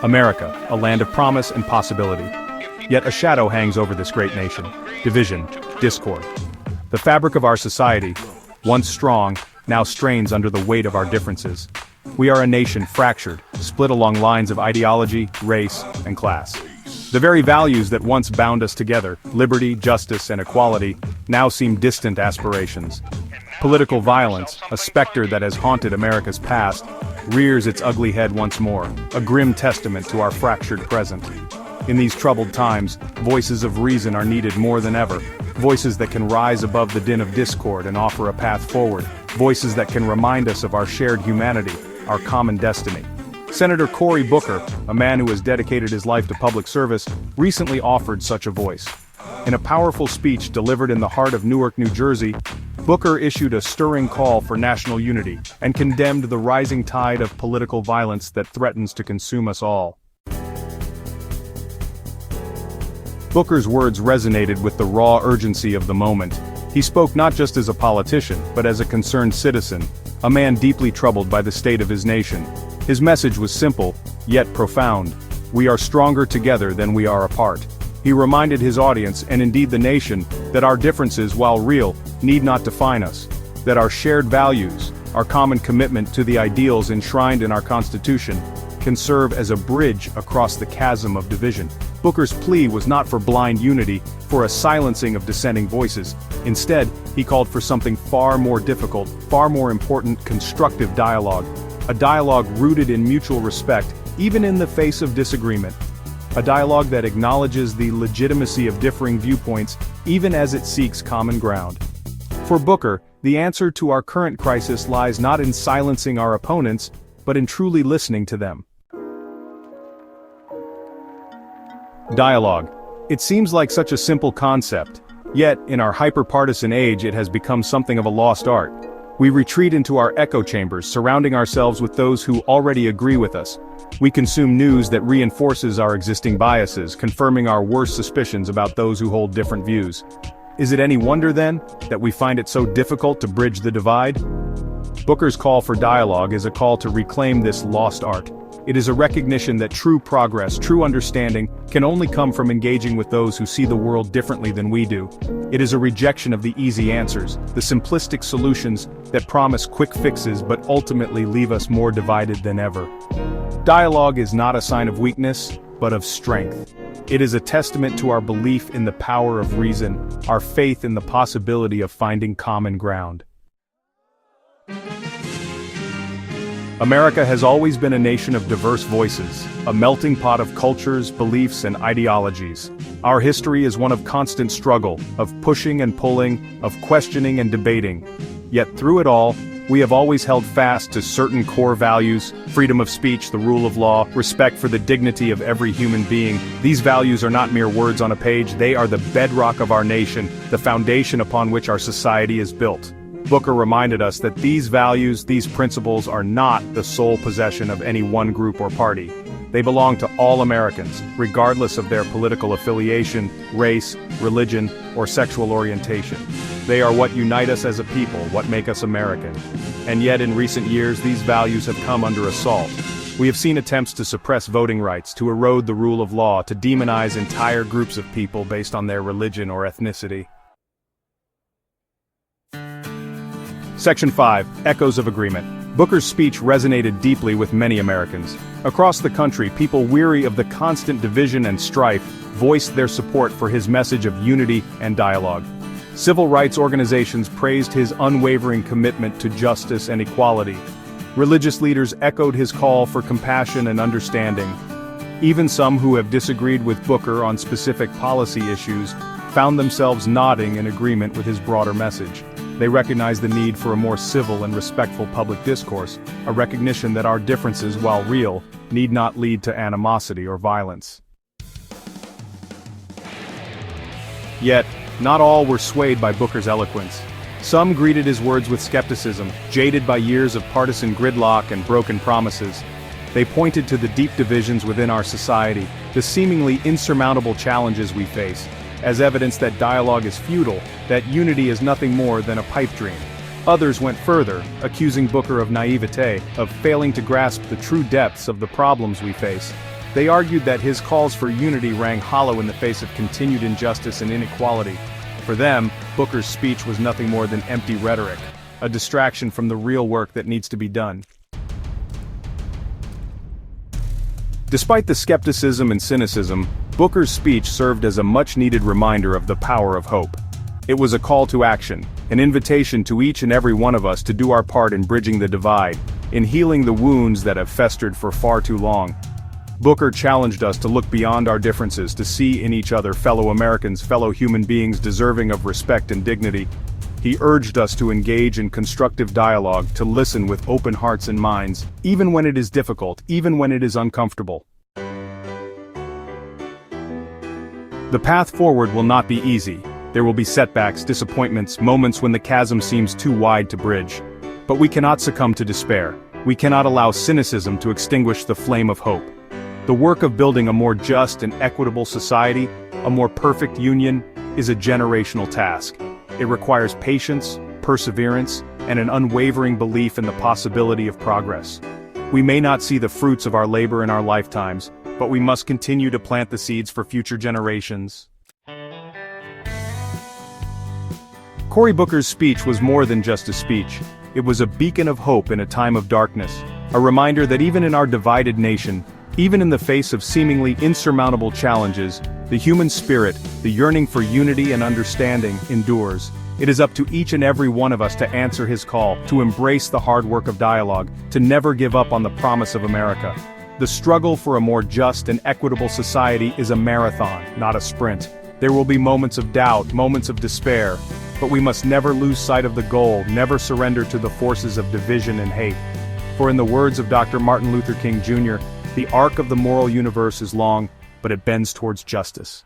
America, a land of promise and possibility. Yet a shadow hangs over this great nation: division, discord. The fabric of our society, once strong, now strains under the weight of our differences. We are a nation fractured, split along lines of ideology, race, and class. The very values that once bound us together, liberty, justice, and equality, now seem distant aspirations. Political violence, a specter that has haunted America's past, rears its ugly head once more, a grim testament to our fractured present. In these troubled times, voices of reason are needed more than ever. Voices that can rise above the din of discord and offer a path forward. Voices that can remind us of our shared humanity, our common destiny. Senator Cory Booker, a man who has dedicated his life to public service, recently offered such a voice. In a powerful speech delivered in the heart of Newark, New Jersey, Booker issued a stirring call for national unity and condemned the rising tide of political violence that threatens to consume us all. Booker's words resonated with the raw urgency of the moment. He spoke not just as a politician, but as a concerned citizen, a man deeply troubled by the state of his nation. His message was simple, yet profound. We are stronger together than we are apart. He reminded his audience, and indeed the nation, that our differences, while real, need not define us. That our shared values, our common commitment to the ideals enshrined in our Constitution, can serve as a bridge across the chasm of division. Booker's plea was not for blind unity, for a silencing of dissenting voices. Instead, he called for something far more difficult, far more important: constructive dialogue. A dialogue rooted in mutual respect, even in the face of disagreement. A dialogue that acknowledges the legitimacy of differing viewpoints, even as it seeks common ground. For Booker, the answer to our current crisis lies not in silencing our opponents, but in truly listening to them. Dialogue. It seems like such a simple concept, yet in our hyper-partisan age it has become something of a lost art. We retreat into our echo chambers, surrounding ourselves with those who already agree with us. We consume news that reinforces our existing biases, confirming our worst suspicions about those who hold different views. Is it any wonder, then, that we find it so difficult to bridge the divide? Booker's call for dialogue is a call to reclaim this lost art. It is a recognition that true progress, true understanding, can only come from engaging with those who see the world differently than we do. It is a rejection of the easy answers, the simplistic solutions that promise quick fixes but ultimately leave us more divided than ever. Dialogue is not a sign of weakness, but of strength. It is a testament to our belief in the power of reason, our faith in the possibility of finding common ground. America has always been a nation of diverse voices, a melting pot of cultures, beliefs, and ideologies. Our history is one of constant struggle, of pushing and pulling, of questioning and debating. Yet through it all, we have always held fast to certain core values: freedom of speech, the rule of law, respect for the dignity of every human being. These values are not mere words on a page, they are the bedrock of our nation, the foundation upon which our society is built. Booker reminded us that these values, these principles, are not the sole possession of any one group or party. They belong to all Americans, regardless of their political affiliation, race, religion, or sexual orientation. They are what unite us as a people, what make us American. And yet in recent years, these values have come under assault. We have seen attempts to suppress voting rights, to erode the rule of law, to demonize entire groups of people based on their religion or ethnicity. Section 5. Echoes of Agreement. Booker's speech resonated deeply with many Americans. Across the country, people weary of the constant division and strife voiced their support for his message of unity and dialogue. Civil rights organizations praised his unwavering commitment to justice and equality. Religious leaders echoed his call for compassion and understanding. Even some who have disagreed with Booker on specific policy issues found themselves nodding in agreement with his broader message. They recognize the need for a more civil and respectful public discourse, a recognition that our differences, while real, need not lead to animosity or violence. Yet, not all were swayed by Booker's eloquence. Some greeted his words with skepticism, jaded by years of partisan gridlock and broken promises. They pointed to the deep divisions within our society, the seemingly insurmountable challenges we face, as evidence that dialogue is futile, that unity is nothing more than a pipe dream. Others went further, accusing Booker of naivete, of failing to grasp the true depths of the problems we face. They argued that his calls for unity rang hollow in the face of continued injustice and inequality. For them, Booker's speech was nothing more than empty rhetoric, a distraction from the real work that needs to be done. Despite the skepticism and cynicism, Booker's speech served as a much-needed reminder of the power of hope. It was a call to action, an invitation to each and every one of us to do our part in bridging the divide, in healing the wounds that have festered for far too long. Booker challenged us to look beyond our differences, to see in each other fellow Americans, fellow human beings deserving of respect and dignity. He urged us to engage in constructive dialogue, to listen with open hearts and minds, even when it is difficult, even when it is uncomfortable. The path forward will not be easy. There will be setbacks, disappointments, moments when the chasm seems too wide to bridge. But we cannot succumb to despair. We cannot allow cynicism to extinguish the flame of hope. The work of building a more just and equitable society, a more perfect union, is a generational task. It requires patience, perseverance, and an unwavering belief in the possibility of progress. We may not see the fruits of our labor in our lifetimes, but we must continue to plant the seeds for future generations. Cory Booker's speech was more than just a speech. It was a beacon of hope in a time of darkness, a reminder that even in our divided nation, even in the face of seemingly insurmountable challenges, the human spirit, the yearning for unity and understanding, endures. It is up to each and every one of us to answer his call, to embrace the hard work of dialogue, to never give up on the promise of America. The struggle for a more just and equitable society is a marathon, not a sprint. There will be moments of doubt, moments of despair, but we must never lose sight of the goal, never surrender to the forces of division and hate. For in the words of Dr. Martin Luther King Jr., the arc of the moral universe is long, but it bends towards justice.